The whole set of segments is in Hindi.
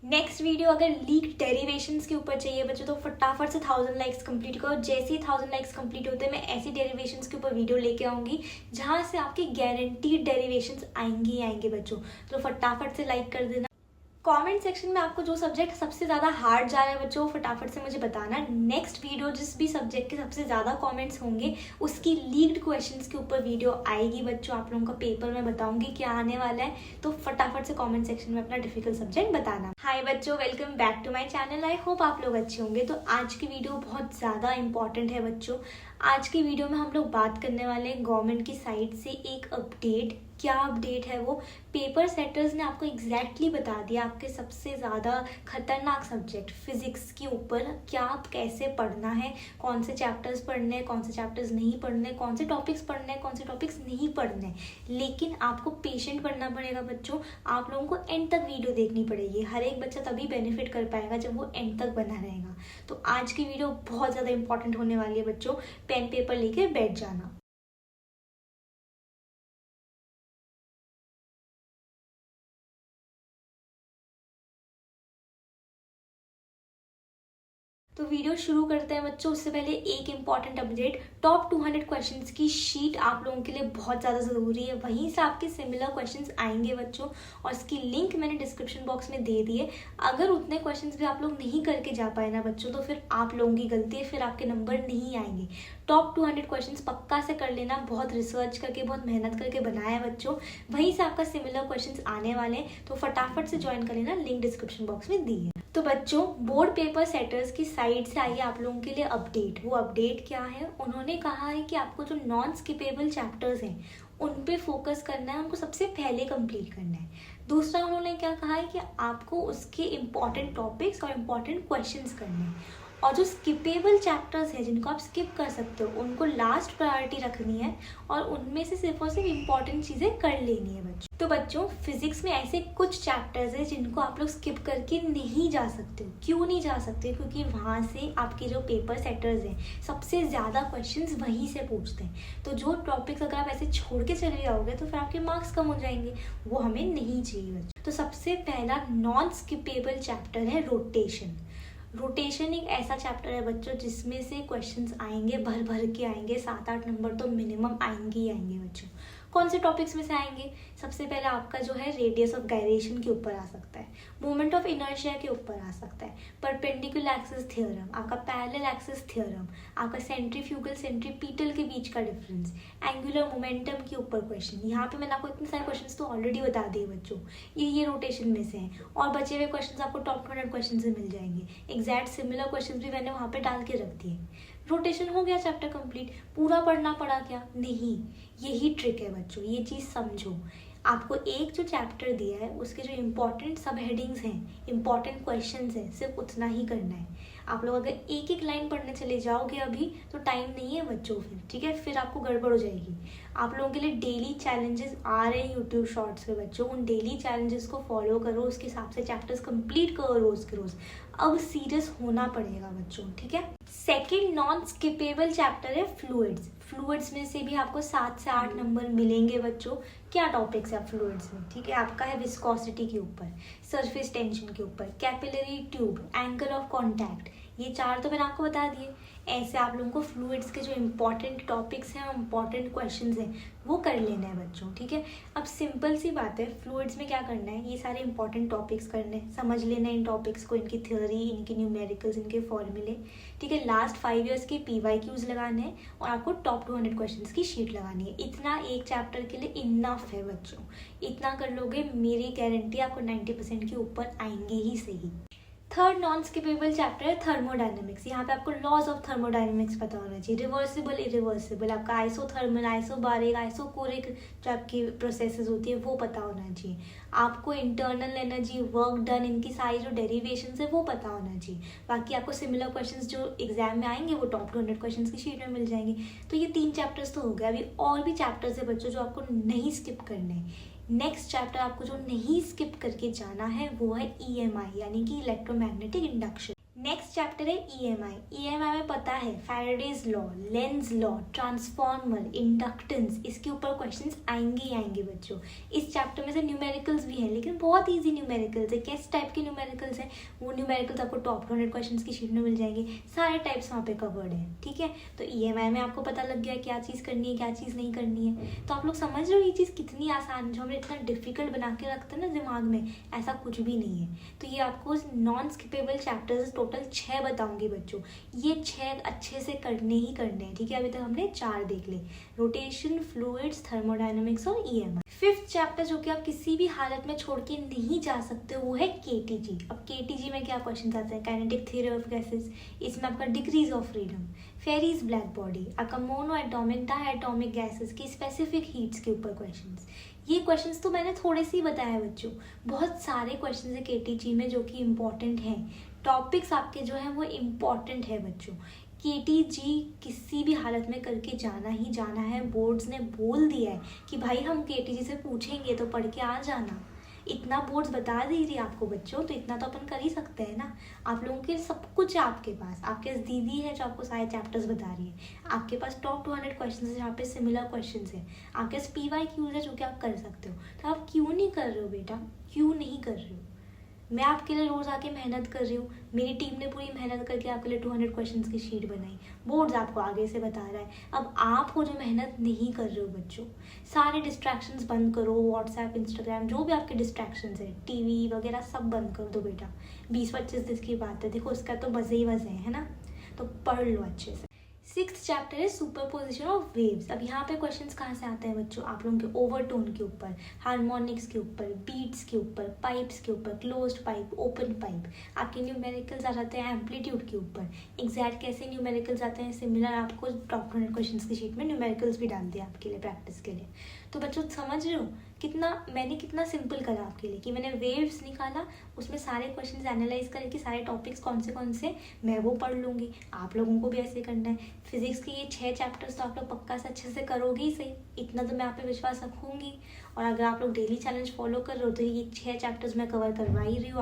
नेक्स्ट वीडियो अगर लीक डेरिवेशंस के ऊपर चाहिए बच्चों तो फटाफट से 1000 लाइक्स कंप्लीट करो। जैसे ही 1000 लाइक्स कंप्लीट होते हैं मैं ऐसी डेरिवेशंस के ऊपर वीडियो लेके आऊंगी जहां से आपकी गारंटीड डेरिवेशंस आएंगी ही आएंगे बच्चों। तो फटाफट से लाइक कर देना। कमेंट सेक्शन में आपको जो सब्जेक्ट सबसे ज़्यादा हार्ड जा रहा है बच्चों फटाफट से मुझे बताना। नेक्स्ट वीडियो जिस भी सब्जेक्ट के सबसे ज़्यादा कमेंट्स होंगे उसकी लीक्ड क्वेश्चंस के ऊपर वीडियो आएगी बच्चों। आप लोगों का पेपर में बताऊंगी क्या आने वाला है, तो फटाफट से कमेंट सेक्शन में अपना डिफिकल्ट सब्जेक्ट बताना। हाय बच्चों, welcome back to my channel. I hope आप लोग अच्छे होंगे। तो आज की वीडियो बहुत ज़्यादा इंपॉर्टेंट है बच्चों। आज की वीडियो में हम लोग बात करने वाले हैं गवर्नमेंट की साइड से एक अपडेट। क्या अपडेट है वो? पेपर सेटर्स ने आपको एग्जैक्टली बता दिया आपके सबसे ज़्यादा खतरनाक सब्जेक्ट फिजिक्स के ऊपर क्या आप कैसे पढ़ना है, कौन से चैप्टर्स पढ़ने हैं, कौन से चैप्टर्स नहीं पढ़ने, कौन से टॉपिक्स पढ़ने हैं, कौन से टॉपिक्स नहीं पढ़ने। लेकिन आपको पेशेंट बनना पड़ेगा बच्चों। आप लोगों को एंड तक वीडियो देखनी पड़ेगी। हर एक बच्चा तभी बेनिफिट कर पाएगा जब वो एंड तक बना रहेगा। तो आज की वीडियो बहुत ज़्यादा इंपॉर्टेंट होने वाली है बच्चों। पेन पेपर लेके बैठ जाना। तो वीडियो शुरू करते हैं बच्चों। उससे पहले एक इंपॉर्टेंट अपडेट, टॉप 200 क्वेश्चंस की शीट आप लोगों के लिए बहुत ज़्यादा ज़रूरी है। वहीं से आपके सिमिलर क्वेश्चंस आएंगे बच्चों और इसकी लिंक मैंने डिस्क्रिप्शन बॉक्स में दे दी है। अगर उतने क्वेश्चंस भी आप लोग नहीं करके जा पाए ना बच्चों तो फिर आप लोगों की गलती है, फिर आपके नंबर नहीं आएंगे। टॉप 200 क्वेश्चंस पक्का से कर लेना। बहुत रिसर्च करके बहुत मेहनत करके बनाया है बच्चों। वहीं से आपका सिमिलर क्वेश्चंस आने वाले हैं, तो फटाफट से ज्वाइन कर लेना। लिंक डिस्क्रिप्शन बॉक्स में दी है। तो बच्चों, बोर्ड पेपर सेटर्स की साइड से आई है आप लोगों के लिए अपडेट। वो अपडेट क्या है? उन्होंने कहा है कि आपको जो नॉन स्किपेबल चैप्टर्स हैं उन पे फोकस करना है, उनको सबसे पहले कंप्लीट करना है। दूसरा उन्होंने क्या कहा है कि आपको उसके इम्पॉर्टेंट टॉपिक्स और इम्पॉर्टेंट क्वेश्चंस करने हैं, और जो स्किपेबल चैप्टर्स हैं जिनको आप स्किप कर सकते हो उनको लास्ट प्रायोरिटी रखनी है और उनमें से सिर्फ और सिर्फ इम्पॉर्टेंट चीज़ें कर लेनी है बच्चों। तो बच्चों, फिजिक्स में ऐसे कुछ चैप्टर्स हैं जिनको आप लोग स्किप करके नहीं जा सकते हो। क्यों नहीं जा सकते? क्योंकि वहाँ से आपके जो पेपर सेटर्स हैं सबसे ज़्यादा क्वेश्चंस वहीं से पूछते हैं। तो जो टॉपिक्स अगर आप ऐसे छोड़ के चले जाओगे तो फिर आपके मार्क्स कम हो जाएंगे। वो हमें नहीं चाहिए बच्चों। तो सबसे पहला नॉन स्किपेबल चैप्टर है रोटेशन। रोटेशन एक ऐसा चैप्टर है बच्चों जिसमें से क्वेश्चंस आएंगे, भर भर के आएंगे। 7-8 नंबर तो मिनिमम आएंगे ही आएंगे बच्चों। कौन से टॉपिक्स में से आएंगे? सबसे पहले आपका जो है रेडियस ऑफ गायरेशन के ऊपर आ सकता है, मोमेंट ऑफ इनर्शिया के ऊपर आ सकता है, परपेंडिकुलर एक्सिस थ्योरम, आपका पैरेलल एक्सिस थ्योरम, आपका सेंट्रीफ्यूगल सेंट्रीपीटल के बीच का डिफरेंस, एंगुलर मोमेंटम के ऊपर क्वेश्चन। यहाँ पे मैंने आपको इतने सारे क्वेश्चंस तो ऑलरेडी बता दिए बच्चों। ये रोटेशन में से हैं और बचे हुए क्वेश्चंस आपको टॉप 200 क्वेश्चन से मिल जाएंगे। एग्जैक्ट सिमिलर क्वेश्चंस भी मैंने वहाँ पे डाल के रख दिए। रोटेशन हो गया चैप्टर कंप्लीट। पूरा पढ़ना पड़ा क्या? नहीं। यही ट्रिक है बच्चों, ये चीज़ समझो। आपको एक जो चैप्टर दिया है उसके जो इम्पॉर्टेंट सब हेडिंग्स हैं, इम्पॉर्टेंट क्वेश्चंस हैं, सिर्फ उतना ही करना है। आप लोग अगर एक एक लाइन पढ़ने चले जाओगे अभी तो टाइम नहीं है बच्चों फिर, ठीक है? फिर आपको गड़बड़ हो जाएगी। आप लोगों के लिए डेली चैलेंजेस आ रहे हैं यूट्यूब शॉर्ट्स पे बच्चों। उन डेली चैलेंजेस को फॉलो करो, उसके हिसाब से चैप्टर्स कंप्लीट करो रोज के रोज। अब सीरियस होना पड़ेगा बच्चों, ठीक है? सेकेंड नॉन स्किपेबल चैप्टर है फ्लूइड्स। फ्लूइड्स में से भी आपको 7 से 8 नंबर मिलेंगे बच्चों। क्या टॉपिक्स है फ्लूइड्स में? ठीक है, आपका है विस्कोसिटी के ऊपर, सरफेस टेंशन के ऊपर, capillary tube, angle of contact. ये 4 तो मैंने आपको बता दिए। ऐसे आप लोगों को फ्लूइड्स के जो इम्पॉर्टेंट टॉपिक्स हैं, इम्पॉर्टेंट क्वेश्चंस हैं, वो कर लेना है बच्चों, ठीक है? अब सिंपल सी बात है, फ्लूइड्स में क्या करना है? ये सारे इंपॉर्टेंट टॉपिक्स करने, समझ लेना इन टॉपिक्स को, इनकी थ्योरी, इनके न्यूमेरिकल्स, इनके फॉर्मूले, ठीक है? लास्ट 5 ईयर्स के PYQs लगाने हैं और आपको टॉप 200 क्वेश्चंस की शीट लगानी है। इतना एक चैप्टर के लिए इनफ है बच्चों। इतना कर लोगे, मेरी गारंटी आपको 90% के ऊपर आएंगे ही सही। थर्ड नॉन स्किपेबल चैप्टर है थर्मोडायनेमिक्स। यहाँ पे आपको लॉज ऑफ थर्मोडायनेमिक्स पता होना चाहिए, रिवर्सिबल इरिवर्सिबल, आपका आइसोथर्मल, आइसोबारिक, आइसोकोरिक जो आपकी प्रोसेसेस होती है वो पता होना चाहिए। आपको इंटरनल एनर्जी, वर्क डन, इनकी सारी जो डेरिवेशंस है वो पता होना चाहिए। बाकी आपको सिमिलर क्वेश्चंस जो एग्जाम में आएंगे वो टॉप 200 क्वेश्चंस की शीट में मिल जाएंगे। तो ये 3 चैप्टर्स तो हो गए। अभी और भी चैप्टर्स है बच्चों जो आपको नहीं स्किप करने। नेक्स्ट चैप्टर आपको जो नहीं स्किप करके जाना है वो है EMI यानी कि इलेक्ट्रोमैग्नेटिक इंडक्शन। नेक्स्ट चैप्टर है ईएमआई। ईएमआई में पता है Faraday's law, Lenz law, transformer, inductance, इसके ऊपर क्वेश्चंस आएंगे ही आएंगे बच्चों। इस चैप्टर में से न्यूमेरिकल्स भी हैं, लेकिन बहुत इजी न्यूमेरिकल्स है। किस टाइप के न्यूमेरिकल्स हैं, वो न्यूमेरिकल्स आपको टॉप 200 क्वेश्चंस की शीट में मिल जाएंगे। सारे टाइप्स वहाँ पे कवर्ड है, ठीक है। तो ईएमआई में आपको पता लग गया क्या चीज़ करनी है, क्या चीज़ नहीं करनी है। तो आप लोग समझ रहे हो ये चीज़ कितनी आसान है, जो हमें इतना डिफिकल्ट बना के रखते हैं ना दिमाग में, ऐसा कुछ भी नहीं है। तो ये आपको नॉन स्किपेबल चैप्टर्स टोटल 6 बताऊंगी बच्चों। ये 6 अच्छे से करने ही करने हैं, ठीक है। अभी तक हमने 4 देख ले, रोटेशन, फ्लूइड्स, थर्मोडायनामिक्स और ईएमआई। 5th चैप्टर जो कि आप किसी भी हालत में छोड़ के नहीं जा सकते वो है केटीजी। अब केटीजी में क्या क्वेश्चन आते हैं, काइनेटिक थ्योरी ऑफ गैसेस, इसमें आपका degrees of freedom, Ferry's black body, आपका मोनो एटॉमिक, डायटॉमिक गैसेस की स्पेसिफिक हीट्स के ऊपर क्वेश्चंस। ये क्वेश्चंस तो मैंने थोड़े से ही बताया बच्चों, बहुत सारे क्वेश्चंस है केटीजी में जो कि इम्पोर्टेंट हैं। टॉपिक्स आपके जो हैं वो इम्पॉर्टेंट है बच्चों। केटीजी किसी भी हालत में करके जाना ही जाना है। बोर्ड्स ने बोल दिया है कि भाई हम केटीजी से पूछेंगे तो पढ़ के आ जाना। इतना बोर्ड्स बता दे रही है आपको बच्चों, तो इतना तो अपन कर ही सकते हैं ना। आप लोगों के सब कुछ है आपके पास, आपके पास दीदी है जो आपको सारे चैप्टर्स बता रही है, आपके पास टॉप 200 क्वेश्चन है जहाँ पे सिमिलर क्वेश्चन है, आपके पास PYQs है जो कि आप कर सकते हो। तो आप क्यों नहीं कर रहे हो बेटा, क्यों नहीं कर रहे हो? मैं आपके लिए रोज़ आके मेहनत कर रही हूँ, मेरी टीम ने पूरी मेहनत करके आपके लिए 200 क्वेश्चंस की शीट बनाई, बोर्ड्स आपको आगे से बता रहा है। अब आप हो जो मेहनत नहीं कर रहे हो बच्चों, सारे डिस्ट्रैक्शंस बंद करो, व्हाट्सएप, इंस्टाग्राम, जो भी आपके डिस्ट्रैक्शंस है, टीवी वगैरह सब बंद कर दो बेटा। 20-25 दिन की बात है, देखो उसका तो मज़े ही मज़े है ना। तो पढ़ लो अच्छे से। 6th चैप्टर है सुपरपोजिशन ऑफ वेव्स। अब यहाँ पे क्वेश्चंस कहाँ से आते हैं बच्चों, आप लोगों के ओवरटोन के ऊपर, हार्मोनिक्स के ऊपर, बीट्स के ऊपर, पाइप्स के ऊपर, क्लोज्ड पाइप, ओपन पाइप। आपके न्यूमेरिकल्स आ जाते हैं एम्पलीट्यूड के ऊपर। एग्जैक्ट कैसे न्यूमेरिकल्स आते हैं, सिमिलर आपको टॉप 200 क्वेश्चंस की शीट में न्यूमेरिकल्स भी डाल दिया आपके लिए प्रैक्टिस के लिए। तो बच्चों समझ रहे हो मैंने कितना सिंपल करा आपके लिए, कि मैंने वेव्स निकाला, उसमें सारे क्वेश्चंस एनालाइज करे कि सारे टॉपिक्स कौन से मैं वो पढ़ लूँगी। आप लोगों को भी ऐसे करना है। फिजिक्स के ये 6 चैप्टर्स तो आप लोग पक्का से अच्छे से करोगे ही सही, इतना तो मैं आप पे विश्वास रखूँगी। और अगर आप लोग डेली चैलेंज फॉलो कर रहे हो तो ये 6 चैप्टर्स मैं कवर करवा ही रही हूँ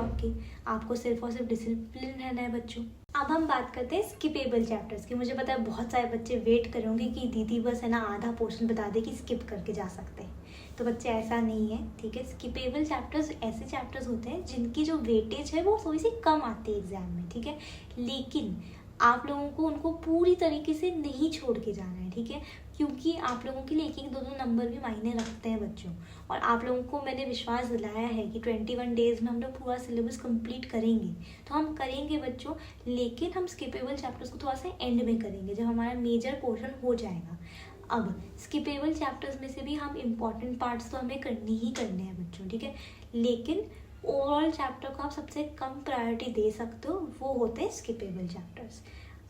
आपको सिर्फ और सिर्फ डिसिप्लिन रहना है बच्चों। अब हम बात करते हैं स्किपेबल चैप्टर्स की। मुझे पता है बहुत सारे बच्चे वेट करेंगे कि दीदी बस है ना आधा पोर्शन बता दे कि स्किप करके जा सकते हैं। तो बच्चे ऐसा नहीं है, ठीक है। स्किपेबल चैप्टर्स ऐसे चैप्टर्स होते हैं जिनकी जो वेटेज है वो थोड़ी सी कम आती है एग्जाम में, ठीक है। लेकिन आप लोगों को उनको पूरी तरीके से नहीं छोड़ के जाना है, ठीक है, क्योंकि आप लोगों के लिए 1-1, 2-2 नंबर भी मायने रखते हैं बच्चों। और आप लोगों को मैंने विश्वास दिलाया है कि 21 डेज में हम लोग पूरा सिलेबस कंप्लीट करेंगे। तो हम करेंगे बच्चों, लेकिन हम स्किपेबल चैप्टर्स को थोड़ा सा एंड में करेंगे, जब हमारा मेजर पोर्शन हो जाएगा। अब स्किपेबल चैप्टर्स में से भी हम इम्पॉर्टेंट पार्ट्स तो हमें करनी ही करने हैं बच्चों, ठीक है। लेकिन ओवरऑल चैप्टर को आप सबसे कम प्रायोरिटी दे सकते हो, वो होते हैं स्किपेबल चैप्टर्स।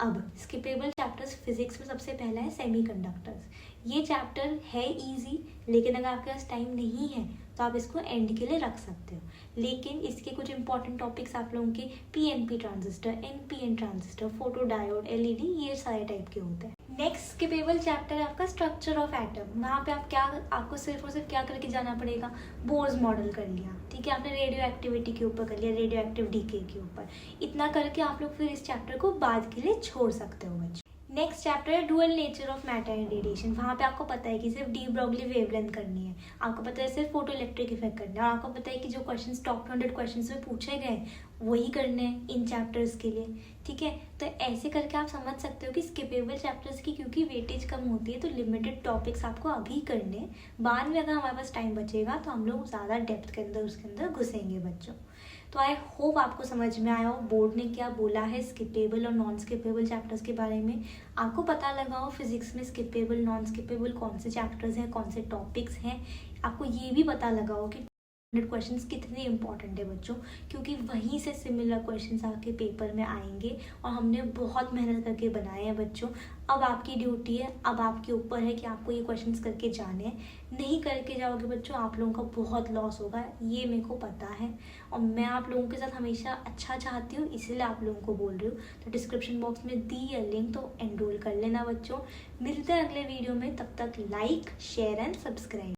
अब स्किपेबल चैप्टर्स फिजिक्स में सबसे पहला है सेमीकंडक्टर्स। ये चैप्टर है इजी, लेकिन अगर आपके पास टाइम नहीं है तो आप इसको एंड के लिए रख सकते हो। लेकिन इसके कुछ इंपॉर्टेंट टॉपिक्स आप लोगों के PNP transistor, NPN transistor, photo diode, LED, ये सारे टाइप के होते हैं। नेक्स्ट स्किपेबल चैप्टर है आपका स्ट्रक्चर ऑफ एटम। वहाँ पे आपको सिर्फ और सिर्फ क्या करके जाना पड़ेगा, बोर्स मॉडल कर लिया, ठीक है, आपने रेडियो एक्टिविटी के ऊपर कर लिया, रेडियो एक्टिव डीके के ऊपर। इतना करके आप लोग फिर इस चैप्टर को बाद के लिए छोड़ सकते हो बच्चे। नेक्स्ट चैप्टर है dual nature of matter and radiation. वहाँ पे आपको पता है कि सिर्फ डी ब्रॉगली वेवलेंथ करनी है, आपको पता है सिर्फ फोटो इलेक्ट्रिक इफेक्ट करना है, और आपको पता है कि जो क्वेश्चंस टॉप 100 क्वेश्चंस में पूछे गए वही करने हैं इन चैप्टर्स के लिए, ठीक है। तो ऐसे करके आप समझ सकते हो कि स्किपेबल चैप्टर्स की क्योंकि वेटेज कम होती है तो लिमिटेड टॉपिक्स आपको अभी करने, बाद में अगर हमारे पास टाइम बचेगा तो हम लोग ज़्यादा डेप्थ के अंदर उसके अंदर घुसेंगे बच्चों। तो आई होप आपको समझ में आया हो बोर्ड ने क्या बोला है स्किपेबल और नॉन स्किपेबल चैप्टर्स के बारे में। आपको पता लगा हो फिजिक्स में स्किपेबल नॉन स्किपेबल कौन से चैप्टर्स हैं, कौन से टॉपिक्स हैं। आपको ये भी पता लगा हो कि क्वेश्चंस कितने इंपॉर्टेंट है बच्चों, क्योंकि वहीं से सिमिलर क्वेश्चंस आपके पेपर में आएंगे और हमने बहुत मेहनत करके बनाए हैं बच्चों। अब आपकी ड्यूटी है, अब आपके ऊपर है कि आपको ये क्वेश्चंस करके जाने हैं। नहीं करके जाओगे बच्चों आप लोगों का बहुत लॉस होगा, ये मेरे को पता है और मैं आप लोगों के साथ हमेशा अच्छा चाहती हूँ, इसीलिए आप लोगों को बोल रही हूँ। तो डिस्क्रिप्शन बॉक्स में दी है लिंक, तो एनरोल कर लेना बच्चों। मिलते हैं अगले वीडियो में, तब तक लाइक, शेयर एंड सब्सक्राइब।